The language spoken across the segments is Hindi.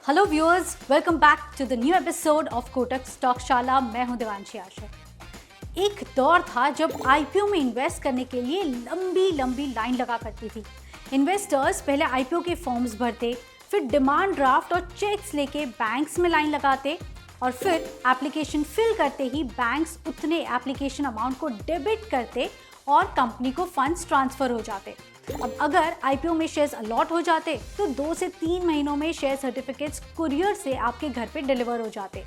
Hello viewers, welcome back to the new episode of Kotak Stockshaala. मैं हूं देवांशी आशर। एक दौर था जब आईपीओ में इन्वेस्ट करने के लिए लंबी लंबी लाइन लगा करती थी। इन्वेस्टर्स पहले आईपीओ के फॉर्म्स भरते, फिर डिमांड ड्राफ्ट और चेक्स लेके बैंक्स में लाइन लगाते और फिर एप्लीकेशन फिल करते ही बैंक्स उतने एप्लीकेशन अमाउंट को डेबिट करते और कंपनी को फंड्स ट्रांसफर हो जाते। अब अगर आईपीओ में शेयर्स अलॉट हो जाते तो 2 से 3 महीनों में शेयर सर्टिफिकेट्स कुरियर से आपके घर पे डिलीवर हो जाते।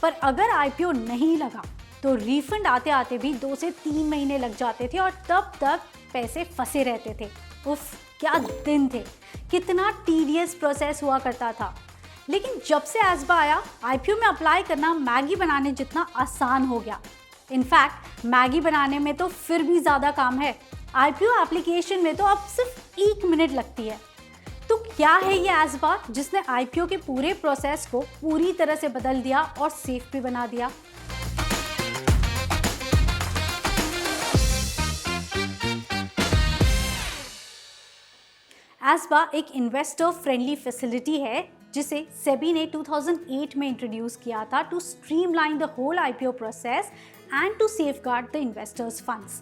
पर अगर आईपीओ नहीं लगा तो रिफंड आते आते भी 2 से 3 महीने लग जाते थे और तब तक पैसे फंसे रहते थे। उफ, क्या दिन थे, कितना टीडियस प्रोसेस हुआ करता था। लेकिन जब से एस्बा आया, आईपीओ में अप्लाई करना मैगी बनाने जितना आसान हो गया। इनफैक्ट मैगी बनाने में तो फिर भी ज़्यादा काम है, आईपीओ एप्लीकेशन में तो अब सिर्फ 1 मिनट लगती है। तो क्या है ये एस्बा जिसने आईपीओ के पूरे प्रोसेस को पूरी तरह से बदल दिया और सेफ भी बना दिया? एस्बा एक इन्वेस्टर फ्रेंडली फैसिलिटी है जिसे सेबी ने 2008 में इंट्रोड्यूस किया था to streamline the whole IPO process and to safeguard the investors funds.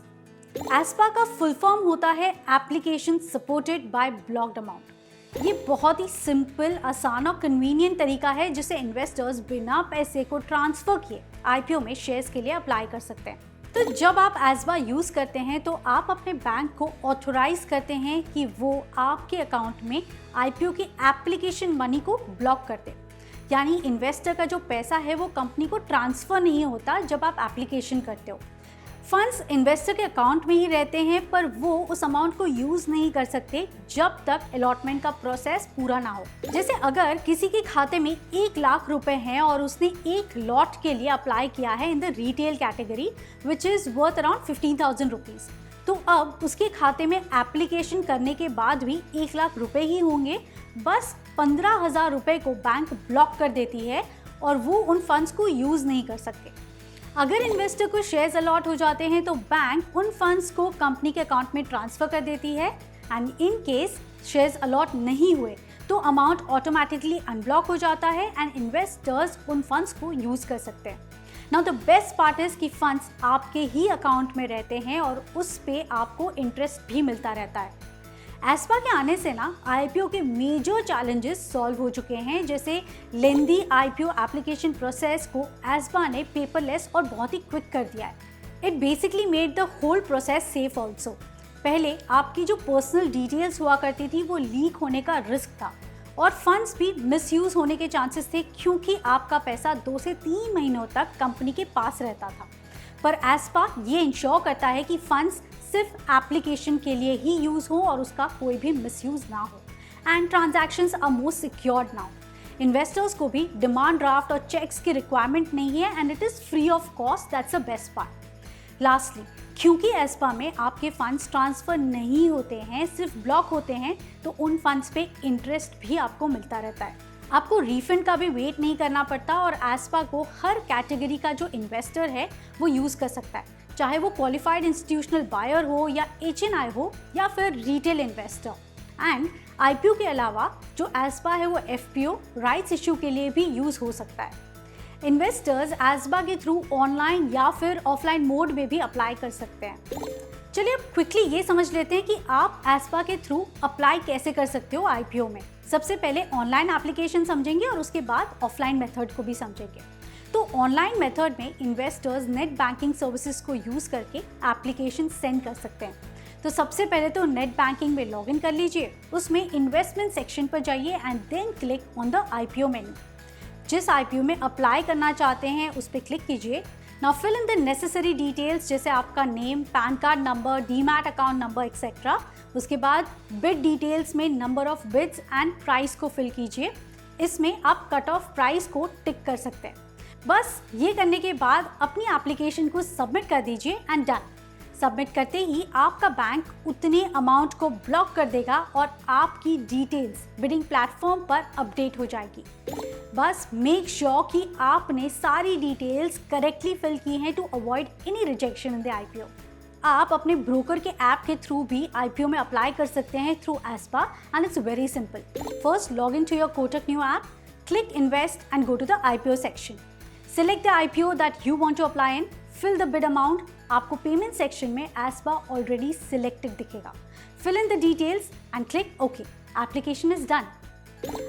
ASBA का फुल फॉर्म होता है application supported by blocked amount. ये बहुत ही सिंपल, आसान और कन्वीनियंट तरीका है जिससे इन्वेस्टर्स बिना पैसे को ट्रांसफर किए आईपीओ में शेयर्स के लिए अप्लाई कर सकते हैं। तो जब आप एस्बा यूज करते हैं तो आप अपने बैंक को ऑथोराइज करते हैं कि वो आपके अकाउंट में आईपीओ की एप्लीकेशन मनी को ब्लॉक कर दे। यानी इन्वेस्टर का जो पैसा है वो कंपनी को ट्रांसफर नहीं होता जब आप एप्लीकेशन करते हो। फंड्स इन्वेस्टर के अकाउंट में ही रहते हैं, पर वो उस अमाउंट को यूज नहीं कर सकते जब तक अलॉटमेंट का प्रोसेस पूरा ना हो। जैसे अगर किसी के खाते में 1 लाख रुपए हैं और उसने एक लॉट के लिए अप्लाई किया है in the retail category which is worth around 15,000 rupees, तो अब उसके खाते में एप्लीकेशन करने के बाद भी 1 लाख रुपए ही होंगे। बस 15,000 रुपए को बैंक ब्लॉक कर देती है और वो उन फंड्स को यूज नहीं कर सकते। अगर इन्वेस्टर को शेयर्स अलॉट हो जाते हैं तो बैंक उन फंड्स को कंपनी के अकाउंट में ट्रांसफर कर देती है and in case shares allot नहीं हुए तो अमाउंट ऑटोमेटिकली अनब्लॉक हो जाता है एंड इन्वेस्टर्स उन फंड्स को यूज कर सकते हैं। Now the best part is कि फंड्स आपके ही अकाउंट में रहते हैं और उस पे आपको इंटरेस्ट भी मिलता रहता है। एस्पा के आने से ना आईपीओ के मेजर चैलेंजेस सॉल्व हो चुके हैं, जैसे लेंदी आईपीओ एप्लीकेशन प्रोसेस को एस्पा ने पेपरलेस और बहुत ही क्विक कर दिया है। It basically made the whole process safe also. पहले आपकी जो पर्सनल डिटेल्स हुआ करती थी वो लीक होने का रिस्क था और फंड्स भी मिसयूज होने के चांसेस थे क्योंकि आपका पैसा 2 से 3 महीनों तक कंपनी के पास रहता था। पर एस्पा ये इंश्योर करता है कि फंड्स सिर्फ एप्लीकेशन के लिए ही यूज हो और उसका कोई भी मिसयूज ना हो and transactions are more secured now. Investors को भी डिमांड ड्राफ्ट और चेक्स की रिक्वायरमेंट नहीं है and it is free of cost. That's the best part. Lastly, क्योंकि एस्पा में आपके फंड्स ट्रांसफर नहीं होते हैं, सिर्फ ब्लॉक होते हैं, तो उन फंड्स पे इंटरेस्ट भी आपको मिलता रहता है। आपको रिफंड का भी वेट नहीं करना पड़ता और एस्पा को हर कैटेगरी का जो इन्वेस्टर है वो यूज कर सकता है, चाहे वो क्वालिफाइड इंस्टीट्यूशनल बायर हो या एचएनआई हो या फिर रिटेल इन्वेस्टर। एंड आईपीओ के अलावा जो एस्पा है वो एफपीओ राइट्स इश्यू के लिए भी यूज हो सकता है। इन्वेस्टर्स एस्पा के थ्रू ऑनलाइन या फिर ऑफलाइन मोड में भी अप्लाई कर सकते हैं। चलिए अब क्विकली ये समझ लेते हैं कि आप एस्पा के थ्रू अप्लाई कैसे कर सकते हो आईपीओ में। सबसे पहले ऑनलाइन एप्लीकेशन समझेंगे और उसके बाद ऑफलाइन मेथड को भी समझेंगे। तो ऑनलाइन मेथड में इन्वेस्टर्स नेट बैंकिंग सर्विसेज को यूज करके एप्लीकेशन सेंड कर सकते हैं। तो सबसे पहले तो नेट बैंकिंग में लॉगिन कर लीजिए, उसमें इन्वेस्टमेंट सेक्शन पर जाइए and then click on the IPO menu. जिस आईपीओ में अप्लाई करना चाहते हैं उस पर क्लिक कीजिए। Now fill in the necessary details जैसे आपका name, PAN card number, demat account number etcetera. उसके बाद बिड डिटेल्स में number of bids and price को फिल कीजिए। इसमें आप कट ऑफ प्राइस को टिक कर सकते हैं। बस ये करने के बाद अपनी एप्लीकेशन को सबमिट कर दीजिए एंड डन। सबमिट करते ही आपका बैंक उतने अमाउंट को ब्लॉक कर देगा और आपकी डिटेल्स बिडिंग प्लेटफॉर्म पर अपडेट हो जाएगी। बस मेक श्योर कि आपने सारी डिटेल्स करेक्टली फिल की हैं to avoid any rejection in the IPO. आप अपने ब्रोकर के ऐप के थ्रू भी आईपीओ में अप्लाई कर सकते हैं through ASBA and it's very simple. First log in to your Kotak new app, click invest and go to the IPO section. Select the IPO that you want to apply in, fill the bid amount. आपको पेमेंट सेक्शन में ASBA already selected दिखेगा. Fill in the details and click OK. Application is done.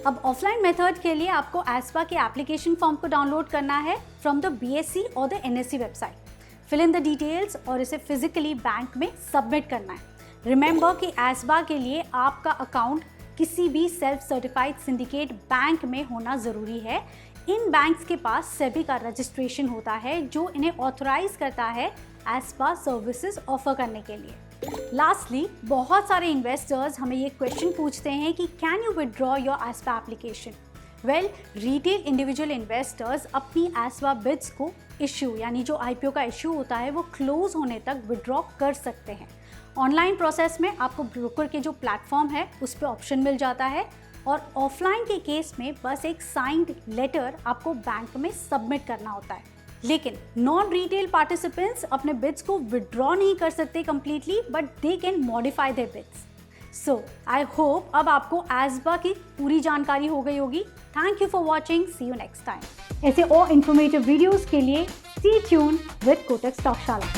अब ऑफलाइन मेथड के लिए आपको ASBA के एप्लीकेशन फॉर्म को डाउनलोड करना है फ्रॉम द BSE और the NSE website. Fill in the details और इसे फिजिकली बैंक में सबमिट करना है. रिमेंबर कि ASBA के लिए आपका अकाउंट किसी भी सेल्फ सर्टिफाइड सिंडिकेट बैंक में होना ज़रूरी है. इन बैंक्स के पास सेबी का रजिस्ट्रेशन होता है जो इन्हें ऑथराइज करता है ASBA सर्विसेज ऑफर करने के लिए. लास्टली, बहुत सारे इन्वेस्टर्स हमें ये क्वेश्चन पूछते हैं कि can you withdraw your ASBA application. Well, retail individual investors अपनी ASBA बिड्स को इश्यू यानी जो IPO का इश्यू होता है वो क्लोज होने तक विदड्रॉ कर सकते हैं. ऑनलाइन प्रोसेस में आपको ब्रोकर के जो प्लेटफॉर्म है उस पर ऑप्शन मिल जाता है और ऑफलाइन के केस में बस एक साइंड लेटर आपको बैंक में सबमिट करना होता है. लेकिन नॉन रिटेल पार्टिसिपेंट्स अपने बिड्स को विदड्रॉ नहीं कर सकते completely, but they can modify their bids. So I hope अब आपको ASBA की पूरी जानकारी हो गई होगी. Thank you for watching. See you next time. ऐसे और इन्फॉर्मेटिव वीडियोस के लिए stay tune with Kotak Stockshaala.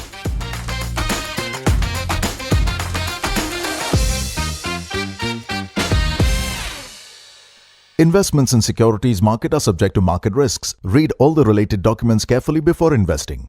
Investments in securities market are subject to market risks. Read all the related documents carefully before investing.